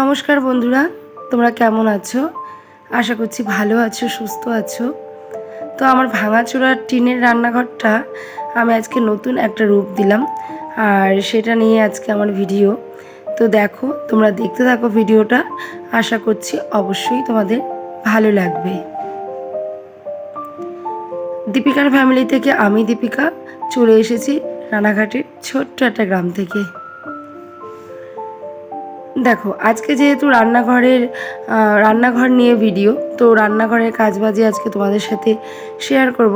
নমস্কার বন্ধুরা, তোমরা কেমন আছো? আশা করছি ভালো আছো, সুস্থ আছো। তো আমার ভাঙাচোরা টিনের রান্নাঘরটা আমি আজকে নতুন একটা রূপ দিলাম, আর সেটা নিয়ে আজকে আমার ভিডিও। তো দেখো, তোমরা দেখতে থাকো ভিডিওটা। আশা করছি অবশ্যই তোমাদের ভালো লাগবে। দীপিকার ফ্যামিলি থেকে আমি দীপিকা চলে এসেছি রানাঘাটের ছোট্ট একটা গ্রাম থেকে। দেখো, আজকে যেহেতু রান্নাঘর নিয়ে ভিডিও, তো রান্নাঘরের কাজবাজি আজকে তোমাদের সাথে শেয়ার করব।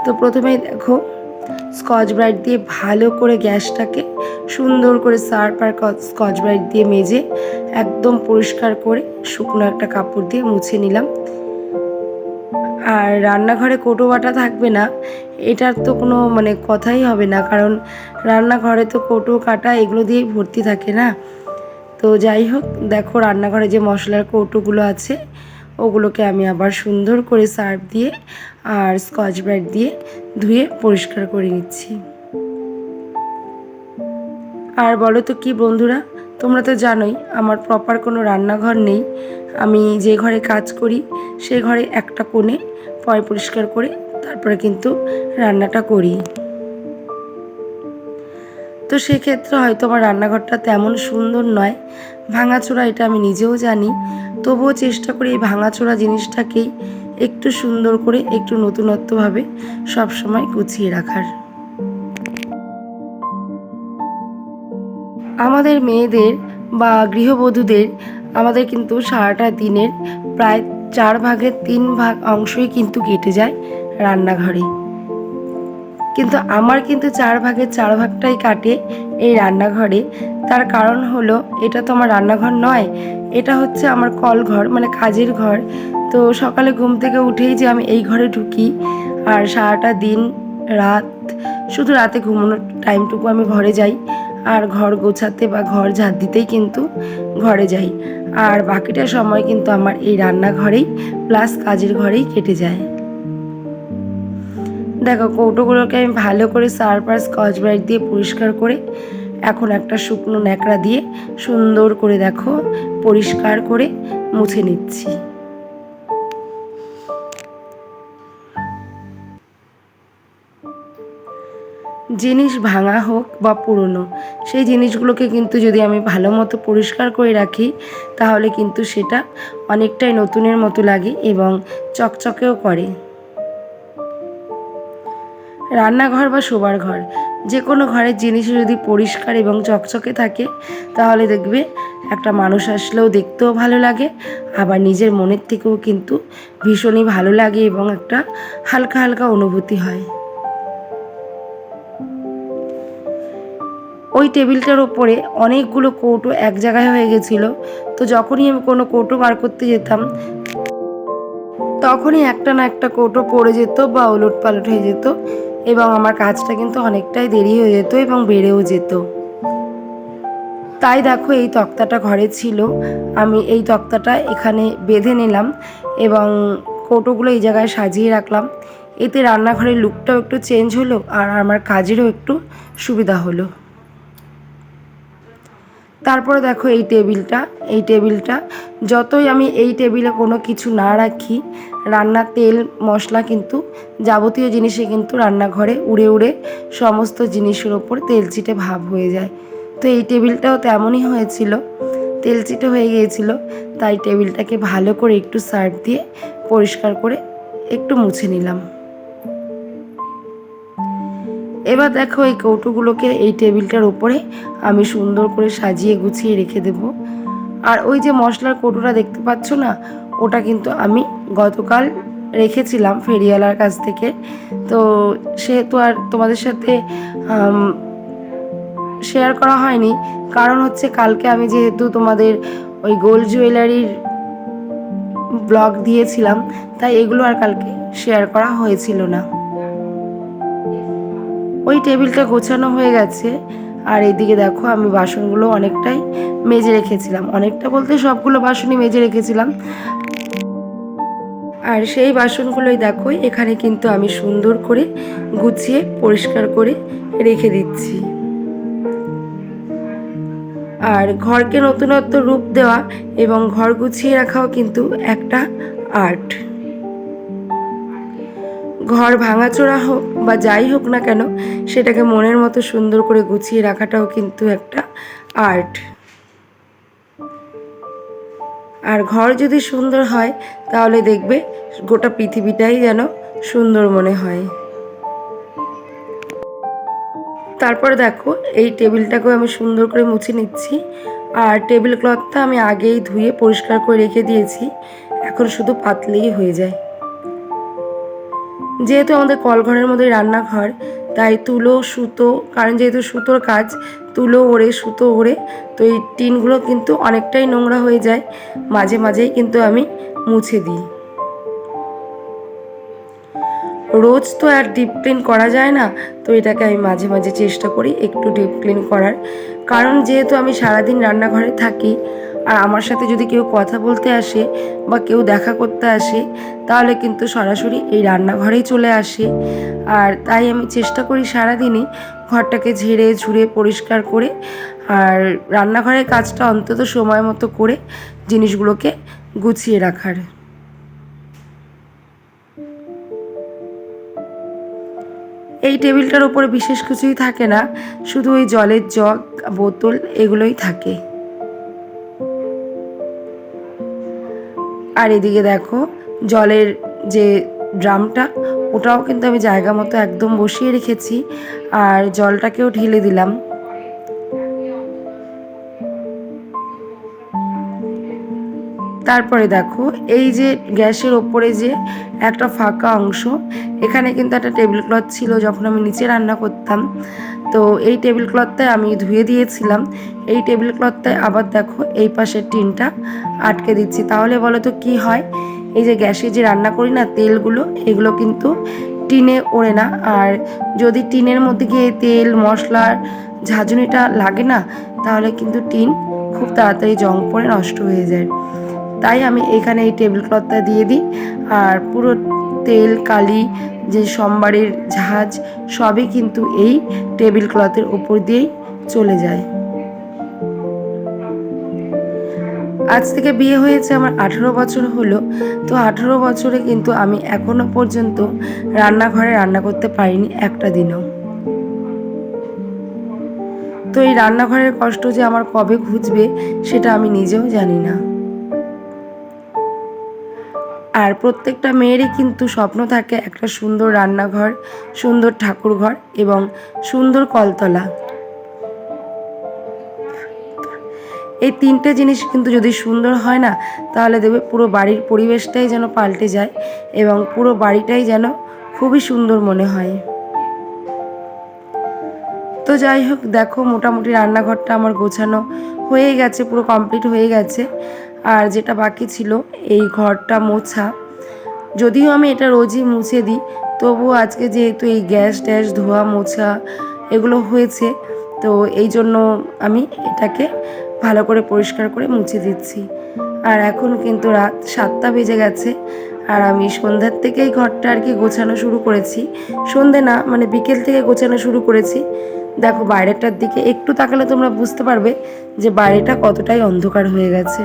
তো প্রথমেই দেখো, স্কচ ব্রাইট দিয়ে ভালো করে গ্যাসটাকে সুন্দর করে সার্ফ আর স্কচ ব্রাইট দিয়ে মেজে একদম পরিষ্কার করে শুকনো একটা কাপড় দিয়ে মুছে নিলাম। আর রান্নাঘরে কৌটো বাটা থাকবে না, এটার তো কোনো কথাই হবে না, কারণ রান্নাঘরে তো কৌটো কাটা এগুলো দিয়েই ভর্তি থাকে না। তো যাই হোক, দেখো রান্নাঘরে যে মশলার কৌটোগুলো আছে ওগুলোকে আমি আবার সুন্দর করে সার্ফ দিয়ে আর স্কচ ব্রাইট দিয়ে ধুয়ে পরিষ্কার করে নিচ্ছি। আর বলো তো কি বন্ধুরা, তোমরা তো জানোই আমার প্রপার কোনো রান্নাঘর নেই। আমি যে ঘরে কাজ করি সেই ঘরে একটা কোণে পরিষ্কার করে তারপরে কিন্তু রান্নাটা করি। তো সেক্ষেত্রে হয়তো আমার রান্নাঘরটা তেমন সুন্দর নয়, ভাঙাচোরা, এটা আমি নিজেও জানি। তবুও চেষ্টা করি এই ভাঙাচোরা জিনিসটাকেই একটু সুন্দর করে, একটু নতুনত্বভাবে সবসময় গুছিয়ে রাখার। আমাদের মেয়েদের বা গৃহবধূদের আমাদের কিন্তু সারাটা দিনের প্রায় 4 ভাগের 3 ভাগ অংশই কিন্তু কেটে যায় রান্নাঘরে। কিন্তু আমার কিন্তু 4 ভাগের 4 ভাগটাই কাটে এই রান্নাঘরে। তার কারণ হলো, এটা তো আমার রান্নাঘর নয়, এটা হচ্ছে আমার কলঘর, কাজের ঘর। তো সকালে ঘুম থেকে উঠেই যে আমি এই ঘরে ঢুকি, আর সারাটা দিন রাত, শুধু রাতে ঘুমানোর টাইমটুকু আমি ঘরে যাই, আর ঘর গোছাতে বা ঘর ঝাড় দিতেই কিন্তু ঘরে যাই। আর বাকিটা সময় কিন্তু আমার এই রান্নাঘরেই প্লাস কাজের ঘরেই কেটে যায়। দেখো, কৌটোগুলোকে আমি ভালো করে সার্ফ আর স্কচ ব্রাইট দিয়ে পরিষ্কার করে এখন একটা শুকনো ন্যাকড়া দিয়ে সুন্দর করে দেখো পরিষ্কার করে মুছে নিচ্ছি। জিনিস ভাঙা হোক বা পুরনো, সেই জিনিসগুলোকে কিন্তু যদি আমি ভালো মতো পরিষ্কার করে রাখি তাহলে কিন্তু সেটা অনেকটাই নতুনের মতো লাগে এবং চকচকেও করে। রান্নাঘর বা শোবার ঘর, যে কোনো ঘরের জিনিস যদি পরিষ্কার এবং চকচকে থাকে তাহলে দেখবে একটা মানুষ আসলেও দেখতেও ভালো লাগে, আবার নিজের মনের থেকেও কিন্তু ভীষণই ভালো লাগে এবং একটা হালকা হালকা অনুভূতি হয়। ওই টেবিলটার ওপরে অনেকগুলো কৌটো এক জায়গায় হয়ে গেছিলো, তো যখনই আমি কোনো কৌটো বার করতে যেতাম তখনই একটা না একটা কৌটো পড়ে যেত বা ওলট পালট হয়ে যেত, এবং আমার কাজটা কিন্তু অনেকটাই দেরি হয়ে যেত এবং বেড়েও যেত। তাই দেখো, এই তক্তাটা ঘরে ছিল, আমি এই তক্তাটা এখানে বেঁধে নিলাম এবং কৌটোগুলো এই জায়গায় সাজিয়ে রাখলাম। এতে রান্নাঘরের লুকটাও একটু চেঞ্জ হলো আর আমার কাজেরও একটু সুবিধা হলো। তারপরে দেখো, এই টেবিলটা যতই আমি এই টেবিলে কোনো কিছু না রাখি, রান্নার তেল মশলা কিন্তু যাবতীয় জিনিসে কিন্তু রান্নাঘরে উড়ে উড়ে সমস্ত জিনিসের ওপর তেলচিটে ভাব হয়ে যায়। তো এই টেবিলটাও তেমনই হয়েছিল, তেলচিটে হয়ে গিয়েছিল। তাই টেবিলটাকে ভালো করে একটু সার্ফ দিয়ে পরিষ্কার করে একটু মুছে নিলাম। এবার দেখো, এই কৌটোগুলোকে এই টেবিলটার উপরে আমি সুন্দর করে সাজিয়ে গুছিয়ে রেখে দেব। আর ওই যে মশলার কৌটোটা দেখতে পাচ্ছ না, ওটা কিন্তু আমি গতকাল রেখেছিলাম ফেরিওয়ালার কাছ থেকে। তো সেহেতু আর তোমাদের সাথে শেয়ার করা হয়নি, কারণ হচ্ছে কালকে আমি যেহেতু তোমাদের ওই গোল্ড জুয়েলারির ব্লগ দিয়েছিলাম, তাই এগুলো আর কালকে শেয়ার করা হয়েছিল না। ওই টেবিলটা গোছানো হয়ে গেছে, আর এদিকে দেখো আমি বাসনগুলো অনেকটাই মেজে রেখেছিলাম, অনেকটা বলতে সবগুলো বাসনই মেজে রেখেছিলাম। আর সেই বাসনগুলোই দেখো এখানে কিন্তু আমি সুন্দর করে গুছিয়ে পরিষ্কার করে রেখে দিচ্ছি। আর ঘরকে নতুনত্ব রূপ দেওয়া এবং ঘর গুছিয়ে রাখাও কিন্তু একটা আর্ট। ঘর ভাঙাচোরা হোক বা যাই হোক না কেন, সেটাকে মনের মতো সুন্দর করে গুছিয়ে রাখাটাও কিন্তু একটা আর্ট। আর ঘর যদি সুন্দর হয় তাহলে দেখবে গোটা পৃথিবীটাই যেন সুন্দর মনে হয়। তারপরে দেখো এই টেবিলটাকেও আমি সুন্দর করে মুছে নিচ্ছি। আর টেবিল ক্লথটা আমি আগেই ধুয়ে পরিষ্কার করে রেখে দিয়েছি, এখন শুধু পাতলেই হয়ে যায়। যেহেতু আমাদের কলঘরের মধ্যে রান্নাঘর, তাই তুলো সুতো, কারণ যেহেতু সুতোর কাজ, তুলো ওড়ে সুতো ওড়ে, তো এই টিনগুলো কিন্তু অনেকটাই নোংরা হয়ে যায়, মাঝে মাঝেই কিন্তু আমি মুছে দিই। রোজ তো আর ডিপ ক্লিন করা যায় না, তো এটাকে আমি মাঝে মাঝে চেষ্টা করি একটু ডিপ ক্লিন করার। কারণ যেহেতু আমি সারাদিন রান্নাঘরে থাকি, আর আমার সাথে যদি কেউ কথা বলতে আসে বা কেউ দেখা করতে আসে, তাহলে কিন্তু সরাসরি এই রান্নাঘরেই চলে আসে। আর তাই আমি চেষ্টা করি সারাদিনই ঘরটাকে ঝেড়ে ঝুড়ে পরিষ্কার করে, আর রান্নাঘরের কাজটা অন্তত সময় মতো করে জিনিসগুলোকে গুছিয়ে রাখার। এই টেবিলটার উপরে বিশেষ কিছুই থাকে না, শুধু ওই জলের জগ, বোতল এগুলোই থাকে। আর এদিকে দেখো জলের যে ড্রামটা, ওটাও কিন্তু আমি জায়গা মতো একদম বসিয়ে রেখেছি, আর জলটাকেও ঢেলে দিলাম। তারপরে দেখো এই যে গ্যাসের ওপরে যে একটা ফাঁকা অংশ, এখানে কিন্তু একটা টেবিল ক্লথ ছিল যখন আমি নিচে রান্না করতাম, তো এই টেবিল ক্লথটায় আমি ধুয়ে দিয়েছিলাম। এই টেবিল ক্লথটায় আবার দেখো এই পাশের টিনটা আটকে দিচ্ছি। তাহলে বলো তো কী হয়, এই যে গ্যাসে যে রান্না করি না তেলগুলো, এগুলো কিন্তু টিনে ওড়ে না। আর যদি টিনের মধ্যে গিয়ে তেল মশলার ঝাঁঝুনিটা লাগে না, তাহলে কিন্তু টিন খুব তাড়াতাড়ি জং পড়ে নষ্ট হয়ে যায়। তাই আমি এখানে এই টেবিল ক্লথটা দিয়ে দিই, আর পুরো তেল কালি যে সোমবারের ঝাঁজ সবই কিন্তু এই টেবিল ক্লথের ওপর দিয়েই চলে যায়। আজ থেকে বিয়ে হয়েছে আমার 18 বছর হলো, তো 18 বছরে কিন্তু আমি এখনো পর্যন্ত রান্নাঘরে রান্না করতে পারিনি একটা দিনও। তো এই রান্নাঘরের কষ্ট যে আমার কবে ঘুচবে সেটা আমি নিজেও জানি না। আর প্রত্যেকটা মেয়েরই কিন্তু স্বপ্ন থাকে একটা সুন্দর রান্নাঘর, সুন্দর ঠাকুরঘর এবং সুন্দর কলতলা। এই তিনটে জিনিস কিন্তু যদি সুন্দর হয় না, তাহলে দেখবে পুরো বাড়ির পরিবেশটাই যেন পাল্টে যায় এবং পুরো বাড়িটাই যেন খুবই সুন্দর মনে হয়। তো যাই হোক, দেখো মোটামুটি রান্নাঘরটা আমার গোছানো হয়ে গেছে, পুরো কমপ্লিট হয়ে গেছে। আর যেটা বাকি ছিল এই ঘরটা মোছা, যদিও আমি এটা রোজই মুছে দিই, তবুও আজকে যেহেতু এই গ্যাস ট্যাস ধোয়া মোছা এগুলো হয়েছে, তো এই জন্য আমি এটাকে ভালো করে পরিষ্কার করে মুছে দিচ্ছি। আর এখন কিন্তু রাত 7টা বেজে গেছে, আর আমি সন্ধ্যার থেকেই ঘরটা আর কি গোছানো শুরু করেছি। সন্ধে না, মানে বিকেল থেকে গোছানো শুরু করেছি। দেখো বাইরেটার দিকে একটু তাকালে তোমরা বুঝতে পারবে যে বাইরেটা কতটাই অন্ধকার হয়ে গেছে।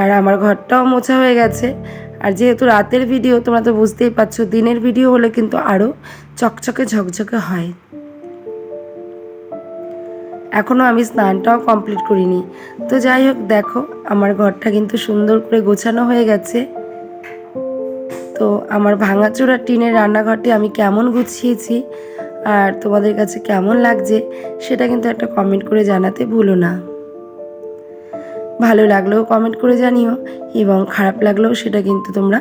আর আমার ঘরটাও মোছা হয়ে গেছে। আর যেহেতু রাতের ভিডিও, তোমরা তো বুঝতেই পারছো, দিনের ভিডিও হলে কিন্তু আরও চকচকে ঝকঝকে হয়। এখনও আমি স্নানটাও কমপ্লিট করিনি। তো যাই হোক, দেখো আমার ঘরটা কিন্তু সুন্দর করে গোছানো হয়ে গেছে। তো আমার ভাঙাচোরা টিনের রান্নাঘরটি আমি কেমন গুছিয়েছি আর তোমাদের কাছে কেমন লাগছে, সেটা কিন্তু একটা কমেন্ট করে জানাতে ভুলো না। ভালো লাগলেও কমেন্ট করে জানিও, এবং খারাপ লাগলেও সেটা কিন্তু তোমরা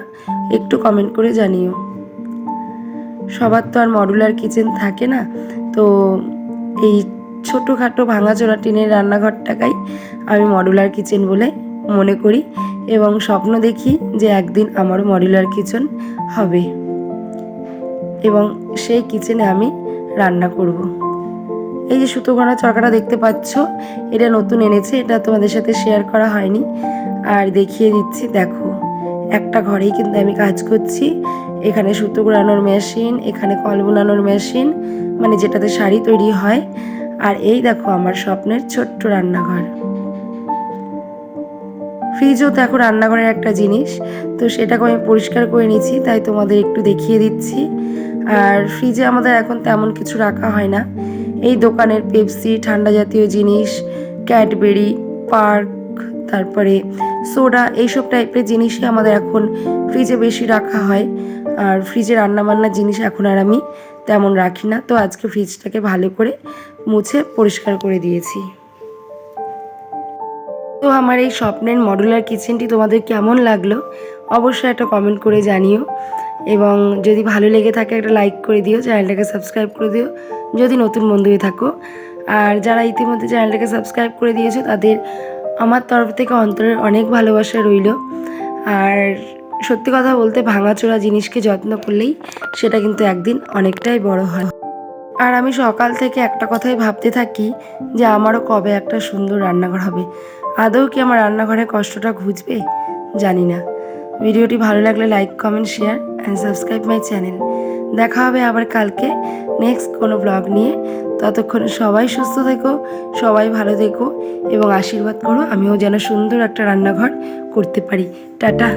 একটু কমেন্ট করে জানিও। সবার তো আর মডুলার কিচেন থাকে না, তো এই ছোটোখাটো ভাঙাচোরা টিনের রান্নাঘরটাকেই আমি মডুলার কিচেন বলে মনে করি, এবং স্বপ্ন দেখি যে একদিন আমারও মডুলার কিচেন হবে এবং সেই কিচেনে আমি রান্না করব। এই যে সুতো ঘোরা চরকাটা দেখতে পাচ্ছ, এটা নতুন এনেছে, এটা তোমাদের সাথে শেয়ার করা হয়নি, আর দেখিয়ে দিচ্ছি। দেখো একটা ঘরেই কিন্তু আমি কাজ করছি। এখানে সুতো ঘোরানোর মেশিন, এখানে কল বোনানোর মেশিন, মানে যেটাতে শাড়ি তৈরি হয়, আর এই দেখো আমার স্বপ্নের ছোট্ট রান্নাঘর। ফ্রিজও তো এখন রান্নাঘরের একটা জিনিস, তো সেটাকে আমি পরিষ্কার করে নিচ্ছি, তাই তোমাদের একটু দেখিয়ে দিচ্ছি। আর ফ্রিজে আমাদের এখন তেমন কিছু রাখা হয় না, এই দোকানের পেপসি, ঠান্ডা জাতীয় জিনিস, ক্যাডবেরি, পার্ক, তারপরে সোডা, এইসব টাইপের জিনিসই আমাদের এখন ফ্রিজে বেশি রাখা হয়। আর ফ্রিজে রান্নাবান্নার জিনিস এখন আর আমি তেমন রাখি না। তো আজকে ফ্রিজটাকে ভালো করে মুছে পরিষ্কার করে দিয়েছি। তো আমার এই স্বপ্নের মডুলার কিচেনটি তোমাদের কেমন লাগলো অবশ্যই একটা কমেন্ট করে জানিও, এবং যদি ভালো লেগে থাকে একটা লাইক করে দিও, চ্যানেলটাকে সাবস্ক্রাইব করে দিও যদি নতুন বন্ধু হয়ে থাকো। আর যারা ইতিমধ্যে চ্যানেলটাকে সাবস্ক্রাইব করে দিয়েছো তাদের আমার তরফ থেকে অন্তরের অনেক ভালোবাসা রইল। আর সত্যি কথা বলতে ভাঙাচোরা জিনিসকে যত্ন করলেই সেটা কিন্তু একদিন অনেকটাই বড় হয়। আর আমি সকাল থেকে একটা কথাই ভাবতে থাকি যে আমারও কবে একটা সুন্দর রান্নাঘর হবে। আদৌ কি আমার রান্নাঘরের কষ্টটা ঘুচবে জানি না। ভিডিওটি ভালো লাগলে like, comment, share and subscribe my channel. দেখা হবে আবার কালকে নেক্সট কোনো ব্লগ নিয়ে। ততক্ষণ সবাই সুস্থ থেকো, সবাই ভালো থেকো এবং আশীর্বাদ করো আমিও যেন সুন্দর একটা রান্নাঘর করতে পারি। টাটা।